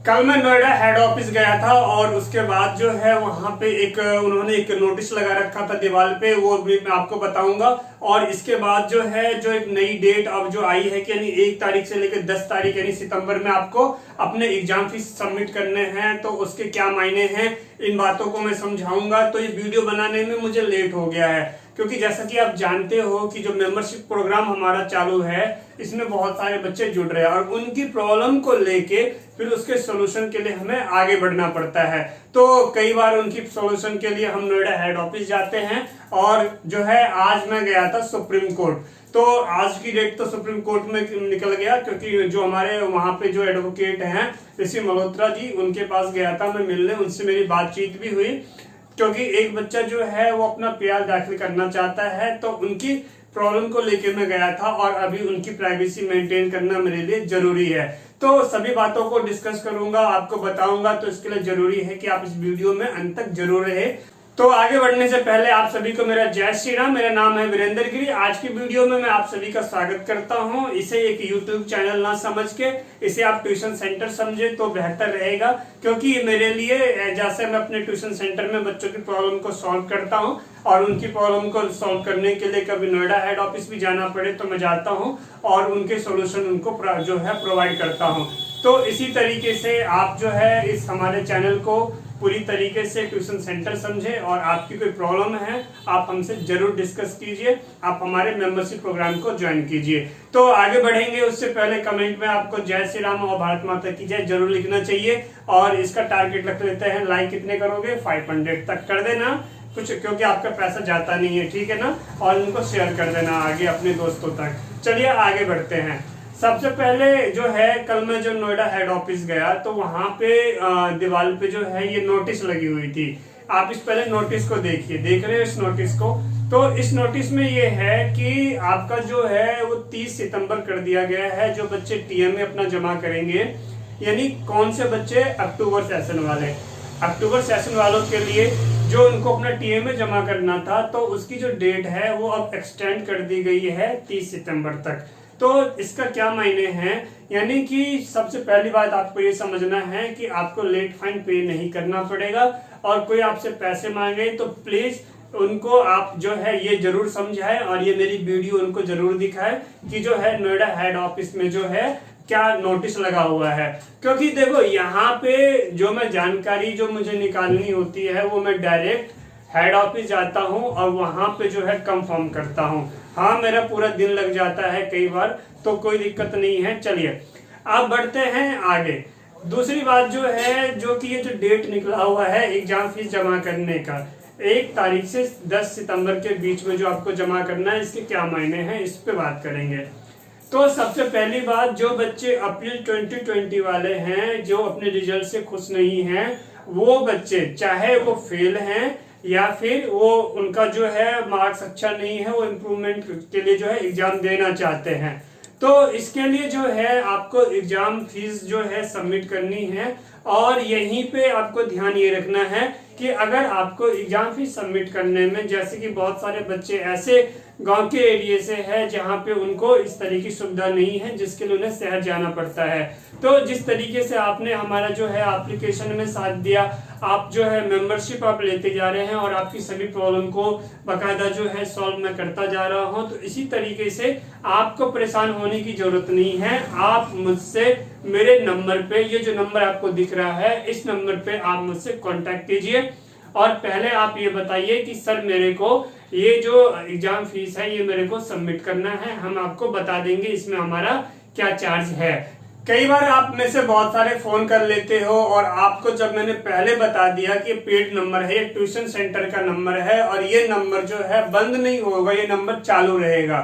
कल मैं Noida head office गया था और उसके बाद जो है वहां पे उन्होंने एक नोटिस लगा रखा था दीवार पे, वो भी मैं आपको बताऊंगा। और इसके बाद जो है जो एक नई डेट अब जो आई है कि यानी 1 तारीख से लेकर 10 तारीख यानी सितंबर में आपको अपने एग्जाम फीस सबमिट करने हैं, तो उसके क्या मायने हैं इन बातों को मैं समझाऊंगा। तो ये वीडियो बनाने में मुझे लेट हो गया है क्योंकि जैसा कि आप जानते हो कि जो मेंबरशिप प्रोग्राम हमारा चालू है इसमें बहुत सारे बच्चे जुड़ रहे हैं और उनकी प्रॉब्लम को लेके फिर उसके सॉल्यूशन के लिए हमें आगे बढ़ना पड़ता है। तो कई बार उनकी सॉल्यूशन के लिए हम नोएडा हेड ऑफिस जाते हैं और जो है आज मैं गया था सुप्रीम कोर्ट। तो आज की डेट तो सुप्रीम कोर्ट में निकल गया क्योंकि जो हमारे वहां पे जो एडवोकेट हैं ऋषि मल्होत्रा जी, उनके पास गया था मैं मिलने, उनसे मेरी बातचीत भी हुई क्योंकि एक बच्चा जो है वो अपना पीआर दाखिल करना चाहता है, तो उनकी प्रॉब्लम को लेके मैं गया था और अभी उनकी प्राइवेसी मेंटेन करना मेरे लिए जरूरी है। तो सभी बातों को डिस्कस करूंगा, आपको बताऊंगा, तो इसके लिए जरूरी है कि आप इस वीडियो में अंत तक जरूर रहे। तो आगे बढ़ने से पहले आप सभी को मेरा जय श्री राम। मेरा नाम है वीरेंद्र गिरी। आज की वीडियो में मैं आप सभी का स्वागत करता हूं। इसे एक यूट्यूब चैनल ना समझ के इसे आप ट्यूशन सेंटर समझे तो बेहतर रहेगा, क्योंकि मेरे लिए जैसे मैं अपने ट्यूशन सेंटर में बच्चों की प्रॉब्लम को सॉल्व करता हूं और उनकी प्रॉब्लम को सॉल्व करने के लिए कभी नोएडा हेड ऑफिस भी जाना पड़े तो मैं जाता हूं और उनके सोल्यूशन उनको जो है प्रोवाइड करता हूं। तो इसी तरीके से आप जो है इस हमारे चैनल को पूरी तरीके से ट्यूशन सेंटर समझे और आपकी कोई प्रॉब्लम है आप हमसे जरूर डिस्कस कीजिए, आप हमारे मेंबरशिप प्रोग्राम को ज्वाइन कीजिए। तो आगे बढ़ेंगे उससे पहले कमेंट में आपको जय श्री राम और भारत माता की जय जरूर लिखना चाहिए और इसका टारगेट रख लेते हैं, लाइक कितने करोगे 500 तक कर देना कुछ, क्योंकि आपका पैसा जाता नहीं है, ठीक है ना। और इनको शेयर कर देना आगे अपने दोस्तों तक। चलिए आगे बढ़ते हैं। सबसे पहले जो है कल मैं जो नोएडा हेड ऑफिस गया तो वहां पे दीवार पे जो है ये नोटिस लगी हुई थी। आप इस पहले नोटिस को देखिए, देख रहे हो इस नोटिस को। तो इस नोटिस में ये है कि आपका जो है वो 30 सितंबर कर दिया गया है। जो बच्चे टीएमए अपना जमा करेंगे, यानी कौन से बच्चे अक्टूबर सेशन वाले, अक्टूबर सेशन वालों के लिए जो उनको अपना टीएमए जमा करना था, तो उसकी जो डेट है वो अब एक्सटेंड कर दी गई है 30 सितंबर तक। तो इसका क्या मायने हैं, यानी कि सबसे पहली बात आपको ये समझना है कि आपको लेट फाइन पे नहीं करना पड़ेगा और कोई आपसे पैसे मांगे तो प्लीज उनको आप जो है ये जरूर समझाएं और ये मेरी वीडियो उनको जरूर दिखाएं कि जो है नोएडा हेड ऑफिस में जो है क्या नोटिस लगा हुआ है। क्योंकि देखो यहाँ पे जो मैं जानकारी जो मुझे निकालनी होती है वो मैं डायरेक्ट हेड ऑफिस जाता हूँ और वहां पे जो है कंफर्म करता हूँ। हाँ, मेरा पूरा दिन लग जाता है कई बार, तो कोई दिक्कत नहीं है। चलिए अब बढ़ते हैं आगे। दूसरी बात जो है, जो कि ये जो डेट निकला हुआ है एग्जाम फीस जमा करने का 1 तारीख से 10 सितंबर के बीच में जो आपको जमा करना है, इसके क्या मायने हैं इस पे बात करेंगे। तो सबसे पहली बात, जो बच्चे अप्रैल 2020 वाले हैं जो अपने रिजल्ट से खुश नहीं हैं, वो बच्चे चाहे वो फेल हैं या फिर वो उनका जो है मार्क्स अच्छा नहीं है, वो इम्प्रूवमेंट के लिए जो है एग्जाम देना चाहते हैं, तो इसके लिए जो है आपको एग्जाम फीस जो है सबमिट करनी है। और यहीं पे आपको ध्यान ये रखना है कि अगर आपको एग्जाम फीस सबमिट करने में, जैसे कि बहुत सारे बच्चे ऐसे गांव के एरिया से है जहां पे उनको इस तरह की सुविधा नहीं है जिसके लिए उन्हें शहर जाना पड़ता है, तो जिस तरीके से आपने हमारा जो है एप्लीकेशन में साथ दिया, आप जो है मेंबरशिप आप लेते जा रहे हैं और आपकी सभी प्रॉब्लम को बकायदा जो है सॉल्व मैं करता जा रहा हूं, तो इसी तरीके से आपको परेशान होने की जरूरत नहीं है। आप मुझसे मेरे नंबर पे, ये जो नंबर आपको दिख रहा है इस नंबर पे आप मुझसे कांटेक्ट कीजिए और पहले आप ये बताइए कि सर मेरे को ये जो एग्जाम फीस है ये मेरे को सबमिट करना है, हम आपको बता देंगे इसमें हमारा क्या चार्ज है। कई बार आप में से बहुत सारे फोन कर लेते हो और आपको जब मैंने पहले बता दिया कि पेड नंबर है, ये ट्यूशन सेंटर का नंबर है और ये नंबर जो है बंद नहीं होगा, ये नंबर चालू रहेगा।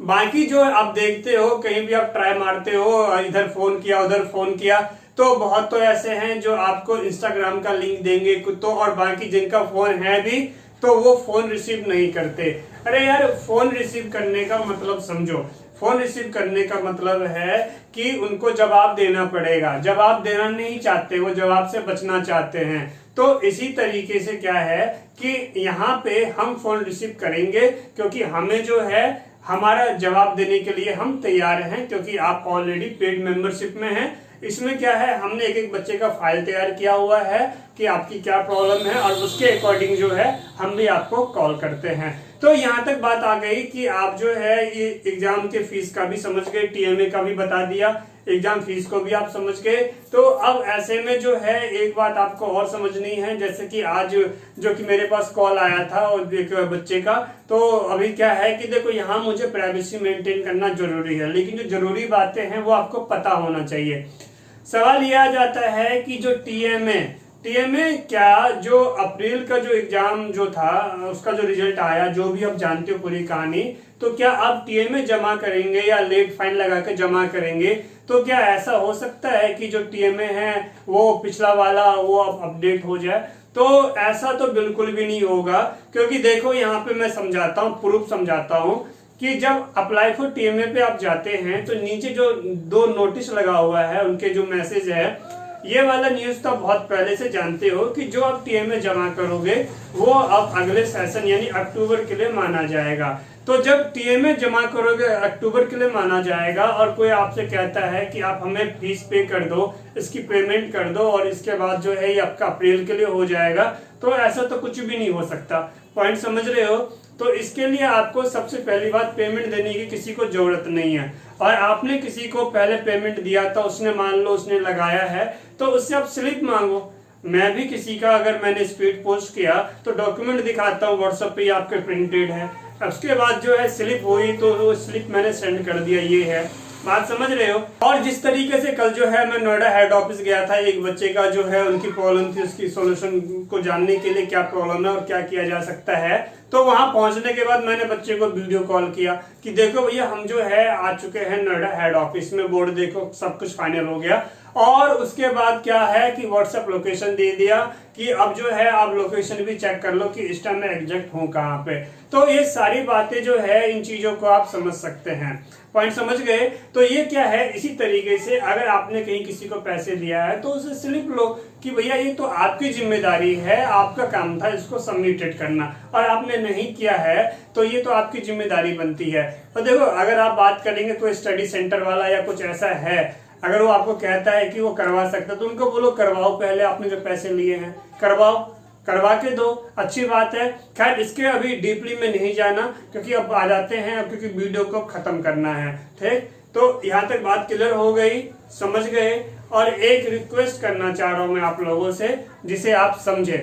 बाकी जो आप देखते हो कहीं भी आप ट्राई मारते हो, इधर फोन किया उधर फोन किया, तो बहुत तो ऐसे हैं जो आपको इंस्टाग्राम का लिंक देंगे तो, और बाकी जिनका फोन है भी तो वो फोन रिसीव नहीं करते। अरे यार, फोन रिसीव करने का मतलब समझो। फोन रिसीव करने का मतलब है कि उनको जवाब देना पड़ेगा, जवाब देना नहीं चाहते, वो जवाब से बचना चाहते हैं। तो इसी तरीके से क्या है कि यहाँ पे हम फोन रिसीव करेंगे क्योंकि हमें जो है हमारा जवाब देने के लिए हम तैयार हैं, क्योंकि आप ऑलरेडी पेड मेंबरशिप में हैं। इसमें क्या है, हमने एक एक बच्चे का फाइल तैयार किया हुआ है कि आपकी क्या प्रॉब्लम है, और उसके अकॉर्डिंग जो है हम भी आपको कॉल करते हैं। तो यहाँ तक बात आ गई कि आप जो है ये एग्जाम के फीस का भी समझ गए, टीएमए का भी बता दिया, एग्जाम फीस को भी आप समझ गए। तो अब ऐसे में जो है एक बात आपको और समझनी है, जैसे कि आज जो कि मेरे पास कॉल आया था और एक बच्चे का, तो अभी क्या है कि देखो यहाँ मुझे प्राइवेसी मेंटेन करना जरूरी है, लेकिन जो जरूरी बातें हैं वो आपको पता होना चाहिए। सवाल यह आ जाता है कि जो टीएमए क्या, जो अप्रैल का जो एग्जाम जो था उसका जो रिजल्ट आया, जो भी आप जानते हो पूरी कहानी, तो क्या आप टीएमए जमा करेंगे या लेट फाइन लगा के जमा करेंगे? तो क्या ऐसा हो सकता है कि जो टीएमए है वो पिछला वाला वो अपडेट हो जाए? तो ऐसा तो बिल्कुल भी नहीं होगा, क्योंकि देखो यहाँ पे मैं समझाता हूँ, प्रूफ समझाता हूँ कि जब अप्लाई फॉर टीएमए पे आप जाते हैं तो नीचे जो 2 नोटिस लगा हुआ है, उनके जो मैसेज है, ये वाला न्यूज तो आप बहुत पहले से जानते हो कि जो आप टीएमए जमा करोगे वो अब अगले सेशन यानी अक्टूबर के लिए माना जाएगा। तो जब टीएमए जमा करोगे अक्टूबर के लिए माना जाएगा, और कोई आपसे कहता है कि आप हमें फीस पे कर दो, इसकी पेमेंट कर दो और इसके बाद जो है ये आपका अप्रैल के लिए हो जाएगा, तो ऐसा तो कुछ भी नहीं हो सकता। पॉइंट समझ रहे हो? तो इसके लिए आपको सबसे पहली बात पेमेंट देने की किसी को जरूरत नहीं है, और आपने किसी को पहले पेमेंट दिया था, उसने मान लो उसने लगाया है, तो उससे आप स्लिप मांगो। मैं भी किसी का अगर मैंने स्पीड पोस्ट किया तो डॉक्यूमेंट दिखाता हूँ व्हाट्सएप पे, आपके प्रिंटेड है, उसके बाद जो है स्लिप हुई तो वो स्लिप मैंने सेंड कर दिया, ये है, बात समझ रहे हो? और जिस तरीके से कल जो है मैं नोएडा हेड ऑफिस गया था, एक बच्चे का जो है उनकी प्रॉब्लम थी, उसकी सॉल्यूशन को जानने के लिए क्या प्रॉब्लम है और क्या किया जा सकता है, तो वहां पहुंचने के बाद मैंने बच्चे को वीडियो कॉल किया कि देखो भैया हम जो है आ चुके हैं नोएडा हेड ऑफिस में, बोर्ड देखो सब कुछ फाइनल हो गया। और उसके बाद क्या है कि व्हाट्सएप लोकेशन दे दिया कि अब जो है आप लोकेशन भी चेक कर लो कि इस टाइम मैं एग्जैक्ट हूँ कहाँ पे। तो ये सारी बातें जो है इन चीजों को आप समझ सकते हैं। पॉइंट समझ गए? तो ये क्या है, इसी तरीके से अगर आपने कहीं किसी को पैसे दिया है तो उसे स्लिप लो कि भैया ये तो आपकी जिम्मेदारी है, आपका काम था इसको सबमिटेड करना, और आपने नहीं किया है तो ये तो आपकी जिम्मेदारी बनती है। तो देखो अगर आप बात करेंगे कोई स्टडी सेंटर वाला या कुछ ऐसा है, अगर वो आपको कहता है कि वो करवा सकता है तो उनको बोलो करवाओ, पहले आपने जो पैसे लिए हैं करवाओ, करवा के दो, अच्छी बात है। खैर इसके अभी डीपली में नहीं जाना क्योंकि अब आ जाते हैं, अब क्योंकि वीडियो को खत्म करना है, ठीक। तो यहाँ तक बात क्लियर हो गई, समझ गए। और एक रिक्वेस्ट करना चाह रहा हूँ मैं आप लोगों से, जिसे आप समझे।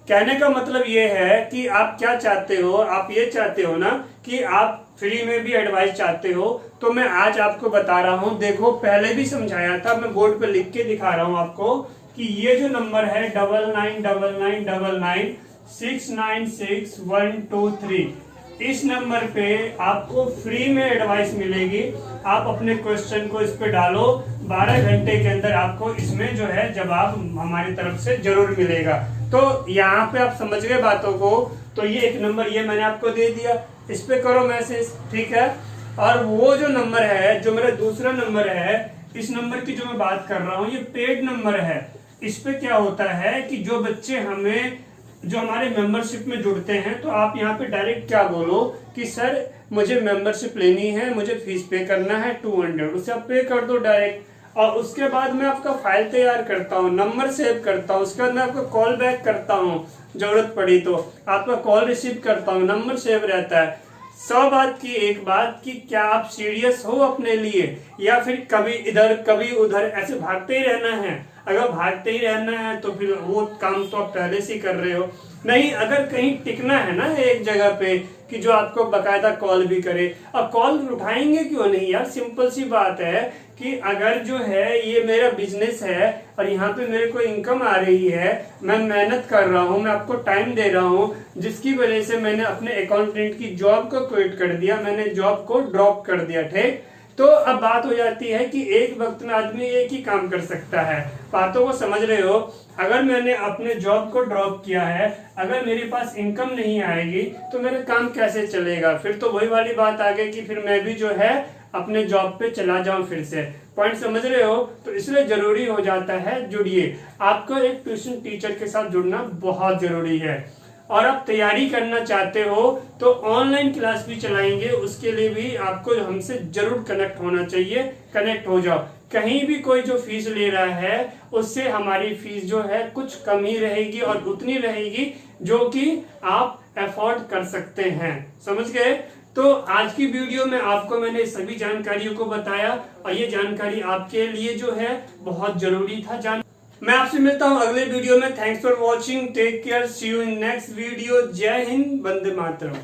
कहने का मतलब ये है कि आप क्या चाहते हो, आप ये चाहते हो ना कि आप फ्री में भी एडवाइस चाहते हो, तो मैं आज आपको बता रहा हूँ। देखो पहले भी समझाया था, मैं बोर्ड पे लिख के दिखा रहा हूँ आपको कि ये जो नंबर है 999999696123, इस नंबर पे आपको फ्री में एडवाइस मिलेगी। आप अपने क्वेश्चन को इस पे डालो, 12 घंटे के अंदर आपको इसमें जो है जवाब हमारी तरफ से जरूर मिलेगा। तो यहाँ पे आप समझ गए बातों को। तो ये एक नंबर ये मैंने आपको दे दिया, इस पे करो मैसेज, ठीक है। और वो जो नंबर है, जो मेरा दूसरा नंबर है, इस नंबर की जो मैं बात कर रहा हूँ ये पेड नंबर है। इस पे क्या होता है कि जो बच्चे हमें जो हमारे मेंबरशिप में जुड़ते हैं, तो आप यहाँ पे डायरेक्ट क्या बोलो कि सर मुझे मेंबरशिप लेनी है, मुझे फीस पे करना है 200, उसे आप पे कर दो डायरेक्ट। और उसके बाद मैं आपका फाइल तैयार करता हूँ, नंबर सेव करता हूँ, उसके बाद मैं आपको कॉल बैक करता हूँ, जरूरत पड़ी तो आपका कॉल रिसीव करता हूँ, नंबर सेव रहता है। 100 बात की एक बात कि क्या आप सीरियस हो अपने लिए, या फिर कभी इधर कभी उधर ऐसे भागते ही रहना है? अगर भागते ही रहना है तो फिर वो काम तो आप पहले से कर रहे हो। नहीं, अगर कहीं टिकना है ना एक जगह पे कि जो आपको बकायदा कॉल भी करे, और कॉल उठाएंगे क्यों नहीं यार? सिंपल सी बात है कि अगर जो है ये मेरा बिजनेस है और यहाँ पे मेरे को इनकम आ रही है, मैं मेहनत कर रहा हूँ, मैं आपको टाइम दे रहा हूँ, जिसकी वजह से मैंने अपने अकाउंटेंट की जॉब को क्विट कर दिया, मैंने जॉब को ड्रॉप कर दिया, ठीक। तो अब बात हो जाती है कि एक वक्त में आदमी एक ही काम कर सकता है। बातों को समझ रहे हो? अगर मैंने अपने जॉब को ड्रॉप किया है, अगर मेरे पास इनकम नहीं आएगी तो मेरा काम कैसे चलेगा? फिर तो वही वाली बात आ गई कि फिर मैं भी जो है अपने जॉब पे चला जाऊं फिर से। पॉइंट समझ रहे हो? तो इसलिए जरूरी हो जाता है जुड़िए। आपको एक ट्यूशन टीचर के साथ जुड़ना बहुत जरूरी है। और आप तैयारी करना चाहते हो तो ऑनलाइन क्लास भी चलाएंगे, उसके लिए भी आपको हमसे जरूर कनेक्ट होना चाहिए। कनेक्ट हो जाओ। कहीं भी कोई जो फीस ले रहा है उससे हमारी फीस जो है कुछ कम ही रहेगी और उतनी रहेगी जो कि आप अफोर्ड कर सकते हैं। समझ गए? तो आज की वीडियो में आपको मैंने सभी जानकारियों को बताया और ये जानकारी आपके लिए जो है बहुत जरूरी था मैं आपसे मिलता हूं अगले वीडियो में। Thanks for watching, take care, see you in next video. जय हिंद, वंदे मातरम।